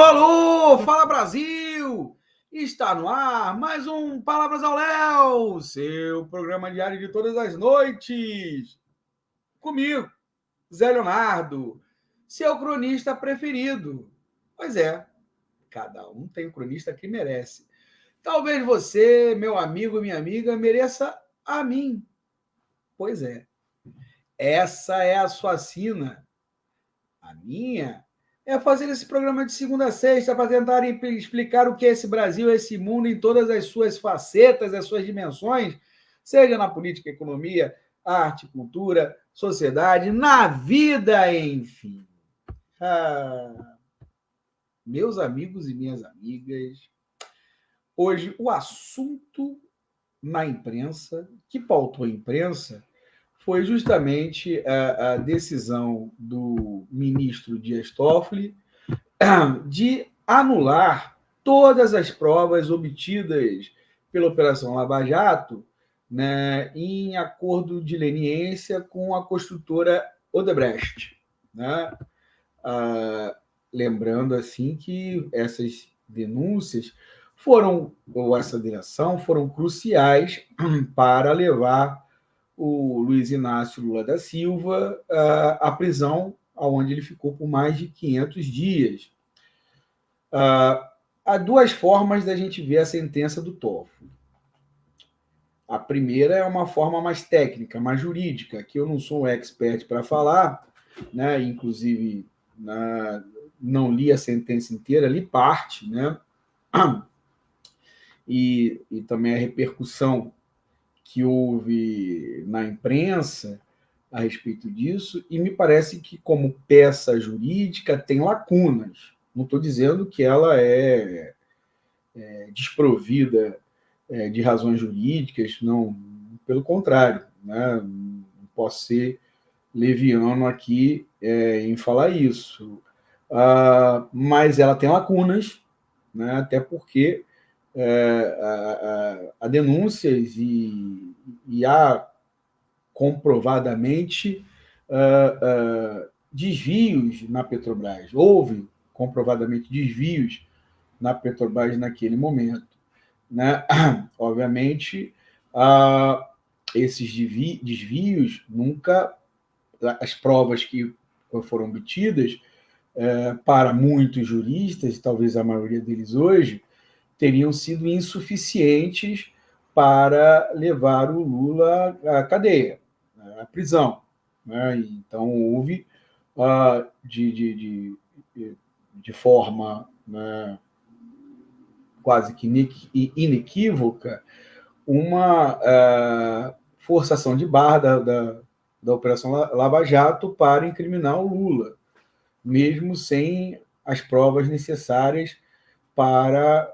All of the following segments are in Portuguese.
Alô, fala Brasil! Está no ar mais um Palavras ao Léo, seu programa diário de todas as noites. Comigo, Zé Leonardo, seu cronista preferido. Pois é, cada um tem o cronista que merece. Talvez você, meu amigo e minha amiga, mereça a mim. Pois é, essa é a sua sina. A minha é fazer esse programa de segunda a sexta para tentar explicar o que é esse Brasil, esse mundo em todas as suas facetas, as suas dimensões, seja na política, economia, arte, cultura, sociedade, na vida, enfim. Ah, meus amigos e minhas amigas, hoje o assunto na imprensa, que pautou a imprensa, foi justamente a decisão do ministro Dias Toffoli de anular todas as provas obtidas pela Operação Lava Jato, né, em acordo de leniência com a construtora Odebrecht. Né? Lembrando assim que essas denúncias ou essa direção foram cruciais para levar o Luiz Inácio Lula da Silva à prisão, onde ele ficou por mais de 500 dias. Há duas formas da gente ver a sentença do Toffoli. A primeira é uma forma mais técnica, mais jurídica, que eu não sou um expert para falar, né? Inclusive não li a sentença inteira, li parte, né? E também a repercussão que houve na imprensa a respeito disso, e me parece que, como peça jurídica, tem lacunas. Não estou dizendo que ela é desprovida de razões jurídicas, não, pelo contrário, né? Não posso ser leviano aqui em falar isso. Mas ela tem lacunas, né? Até porque há denúncias e há comprovadamente desvios na Petrobras. Houve comprovadamente desvios na Petrobras naquele momento. Né? Obviamente, esses desvios nunca, as provas que foram obtidas, para muitos juristas, talvez a maioria deles hoje, teriam sido insuficientes para levar o Lula à cadeia, à prisão. Né? Então, houve, de forma, né, quase que inequívoca, uma forçação de barra da Operação Lava Jato para incriminar o Lula, mesmo sem as provas necessárias para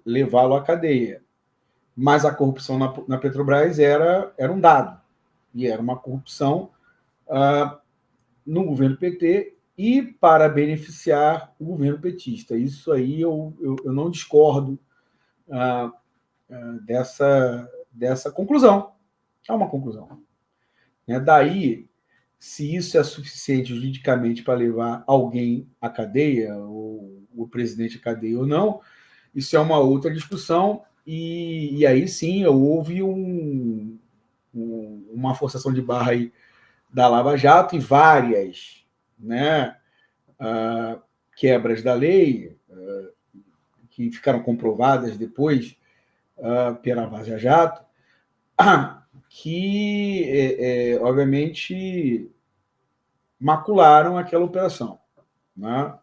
levá-lo à cadeia. Mas a corrupção na Petrobras era um dado, e era uma corrupção no governo PT e para beneficiar o governo petista. Isso aí eu não discordo dessa conclusão. É uma conclusão. Daí, se isso é suficiente juridicamente para levar alguém à cadeia, ou o presidente à cadeia ou não, isso é uma outra discussão, e aí sim houve uma forçação de barra aí da Lava Jato e várias, né, quebras da lei que ficaram comprovadas depois pela Lava Jato, que, obviamente, macularam aquela operação. Né?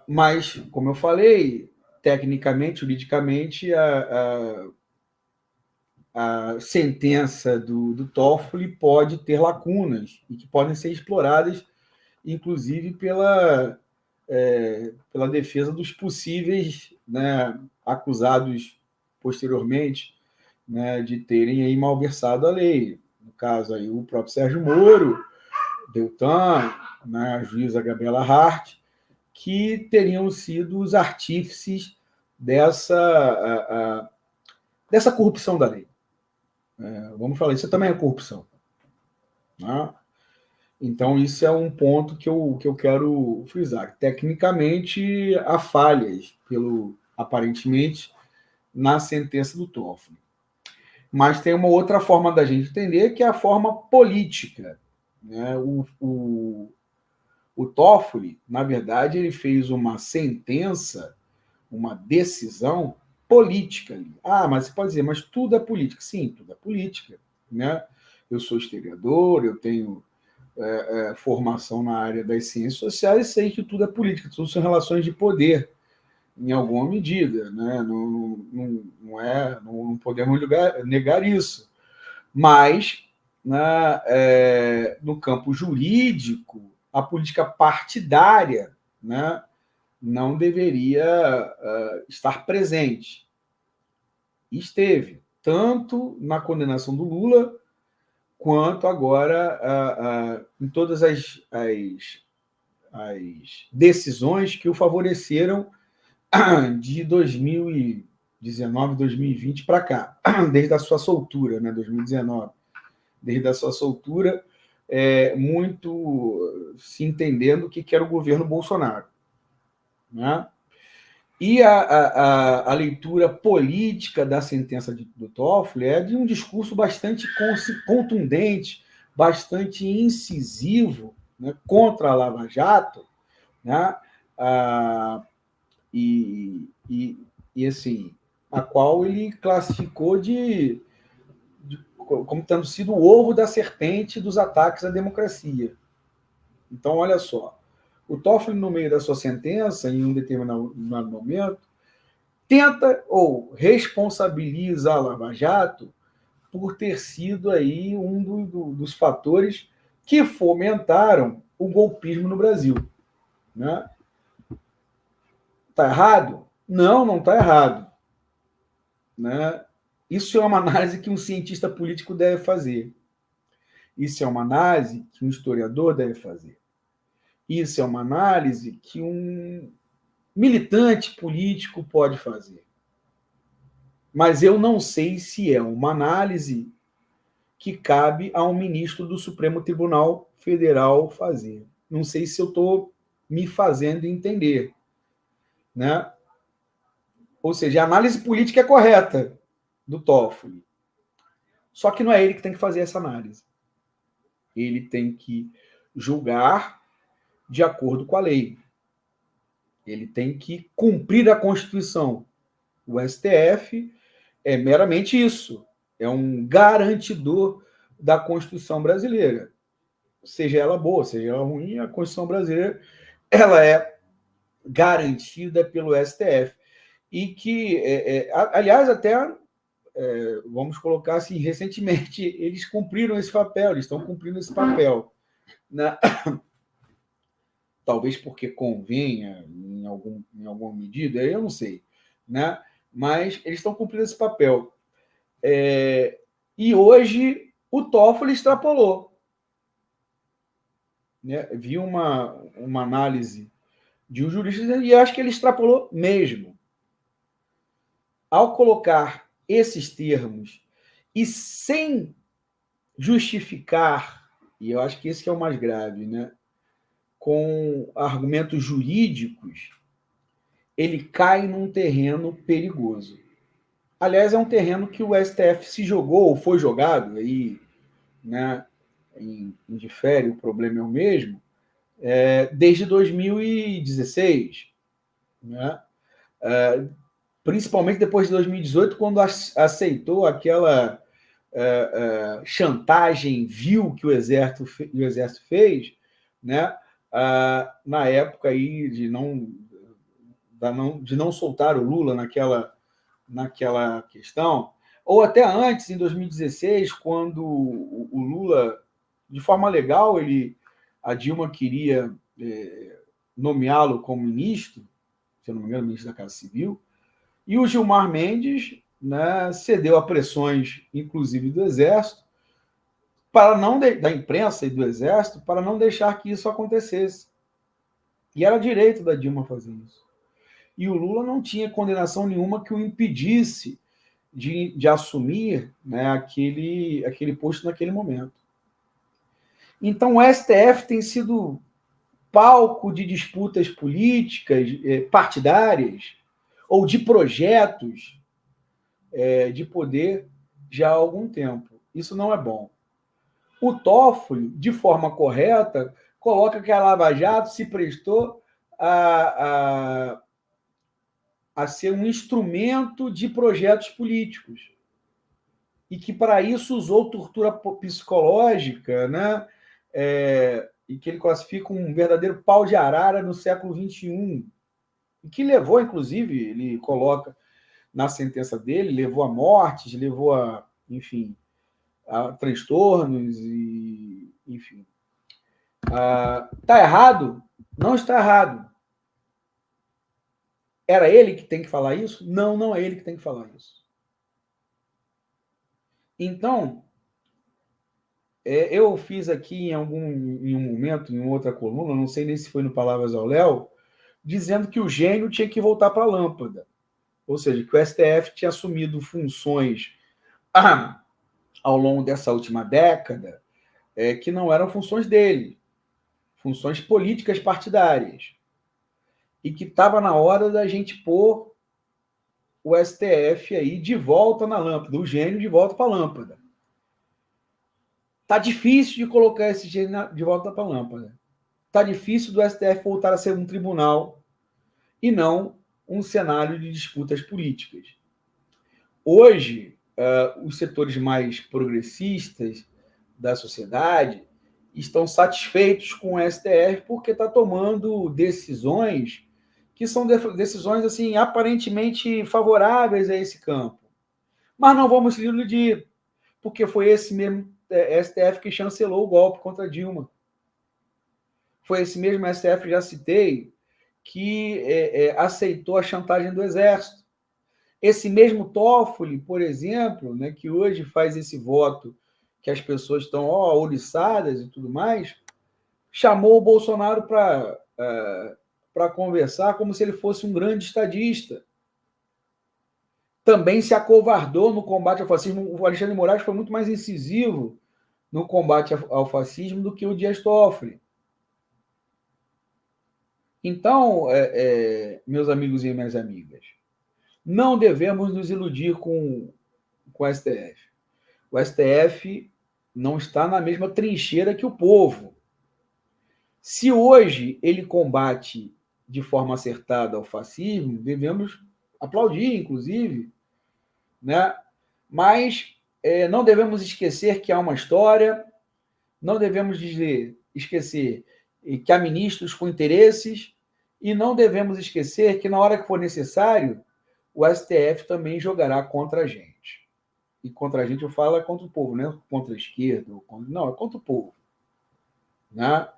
Mas, como eu falei, tecnicamente, juridicamente, a sentença do Toffoli pode ter lacunas e que podem ser exploradas, inclusive, pela defesa dos possíveis, né, acusados posteriormente, né, de terem aí malversado a lei. No caso, aí, o próprio Sérgio Moro, Deltan, né, a juíza Gabriela Hart, que teriam sido os artífices dessa corrupção da lei. Vamos falar, isso também é corrupção. Né? Então, isso é um ponto que eu quero frisar. Tecnicamente, há falhas, aparentemente, na sentença do Toffoli. Mas tem uma outra forma da gente entender, que é a forma política. Né? O Toffoli, na verdade, ele fez uma sentença, uma decisão política ali. Ah, mas você pode dizer, mas tudo é política. Sim, tudo é política. Né? Eu sou historiador, eu tenho formação na área das ciências sociais e sei que tudo é política, tudo são relações de poder, em alguma medida. Né? Não podemos negar isso. Mas, né, no campo jurídico, a política partidária, né, não deveria estar presente. E esteve, tanto na condenação do Lula, quanto agora em todas as decisões que o favoreceram de 2019, 2020 para cá, desde a sua soltura, né, 2019. Desde a sua soltura, muito se entendendo o que era o governo Bolsonaro. Né? E a leitura política da sentença do Toffoli é de um discurso bastante contundente, bastante incisivo, né, contra a Lava Jato, né, e assim, a qual ele classificou como tendo sido o ovo da serpente dos ataques à democracia. Então, olha só, o Toffoli, no meio da sua sentença, em um determinado momento, tenta ou responsabiliza a Lava Jato por ter sido aí dos fatores que fomentaram o golpismo no Brasil. Né? Está errado? Não, não está errado. Né? Isso é uma análise que um cientista político deve fazer. Isso é uma análise que um historiador deve fazer. Isso é uma análise que um militante político pode fazer. Mas eu não sei se é uma análise que cabe a um ministro do Supremo Tribunal Federal fazer. Não sei se eu estou me fazendo entender. Né? Ou seja, a análise política é correta do Toffoli. Só que não é ele que tem que fazer essa análise. Ele tem que julgar de acordo com a lei. Ele tem que cumprir a Constituição. O STF é meramente isso. É um garantidor da Constituição brasileira. Seja ela boa, seja ela ruim, a Constituição brasileira ela é garantida pelo STF. E que, aliás, até vamos colocar assim, recentemente eles cumpriram esse papel, eles estão cumprindo esse papel. Né? Talvez porque convenha em alguma medida, eu não sei. Né? Mas eles estão cumprindo esse papel. E hoje o Toffoli extrapolou. Né? Vi uma análise de um jurista e acho que ele extrapolou mesmo. Ao colocar esses termos e sem justificar, e eu acho que esse que é o mais grave, né? Com argumentos jurídicos, ele cai num terreno perigoso. Aliás, é um terreno que o STF se jogou, ou foi jogado, aí, né, indifere, o problema é o mesmo, desde 2016. Né? Principalmente depois de 2018, quando aceitou aquela chantagem vil que o Exército fez, né? Na época aí de não soltar o Lula naquela questão, ou até antes, em 2016, quando o Lula, de forma legal, a Dilma queria nomeá-lo como ministro, se eu não me engano, ministro da Casa Civil, e o Gilmar Mendes, né, cedeu a pressões, inclusive do Exército, da imprensa e do Exército, para não deixar que isso acontecesse. E era direito da Dilma fazer isso. E o Lula não tinha condenação nenhuma que o impedisse de assumir, né, aquele posto naquele momento. Então, o STF tem sido palco de disputas políticas, partidárias, ou de projetos de poder já há algum tempo. Isso não é bom. O Toffoli, de forma correta, coloca que a Lava Jato se prestou a ser um instrumento de projetos políticos. E que, para isso, usou tortura psicológica, né? E que ele classifica um verdadeiro pau de arara no século XXI. E que levou, inclusive, ele coloca na sentença dele, levou a mortes, levou a, enfim, a transtornos, e, enfim. Está errado? Não está errado. Era ele que tem que falar isso? Não, não é ele que tem que falar isso. Então, eu fiz aqui em um momento, em outra coluna, não sei nem se foi no Palavras ao Léo, dizendo que o gênio tinha que voltar para a lâmpada. Ou seja, que o STF tinha assumido funções ao longo dessa última década que não eram funções dele, funções políticas partidárias. E que estava na hora da gente pôr o STF aí de volta na lâmpada, o gênio de volta para a lâmpada. Tá difícil de colocar esse gênio de volta para a lâmpada. Tá difícil do STF voltar a ser um tribunal e não um cenário de disputas políticas. Hoje, os setores mais progressistas da sociedade estão satisfeitos com o STF porque está tomando decisões que são decisões assim aparentemente favoráveis a esse campo. Mas não vamos se iludir, porque foi esse mesmo STF que chancelou o golpe contra Dilma. Foi esse mesmo STF que já citei que aceitou a chantagem do Exército. Esse mesmo Toffoli, por exemplo, né, que hoje faz esse voto que as pessoas estão ouriçadas e tudo mais, chamou o Bolsonaro para conversar como se ele fosse um grande estadista. Também se acovardou no combate ao fascismo. O Alexandre de Moraes foi muito mais incisivo no combate ao fascismo do que o Dias Toffoli. Então, meus amigos e minhas amigas, não devemos nos iludir com o STF. O STF não está na mesma trincheira que o povo. Se hoje ele combate de forma acertada o fascismo, devemos aplaudir, inclusive, né? Mas não devemos esquecer que há uma história, não devemos esquecer que há ministros com interesses e não devemos esquecer que, na hora que for necessário, o STF também jogará contra a gente. E contra a gente eu falo contra o povo, não é contra a esquerda. Não, é contra o povo. Né?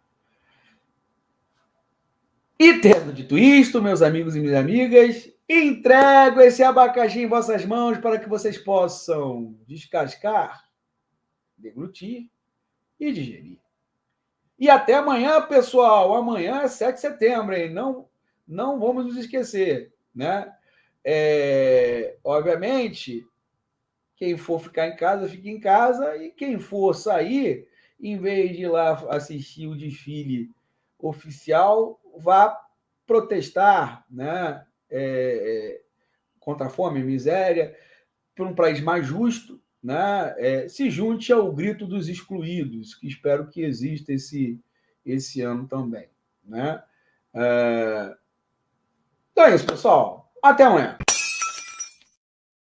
E tendo dito isto, meus amigos e minhas amigas, entrego esse abacaxi em vossas mãos para que vocês possam descascar, deglutir e digerir. E até amanhã, pessoal. Amanhã é 7 de setembro, hein? Não vamos nos esquecer, né? Obviamente, quem for ficar em casa, fique em casa. E quem for sair, em vez de ir lá assistir o desfile oficial, vá protestar, né? Contra a fome e miséria, por um país mais justo, né? Se junte ao grito dos excluídos, que espero que exista esse ano também. Né? Então é isso, pessoal. Até amanhã.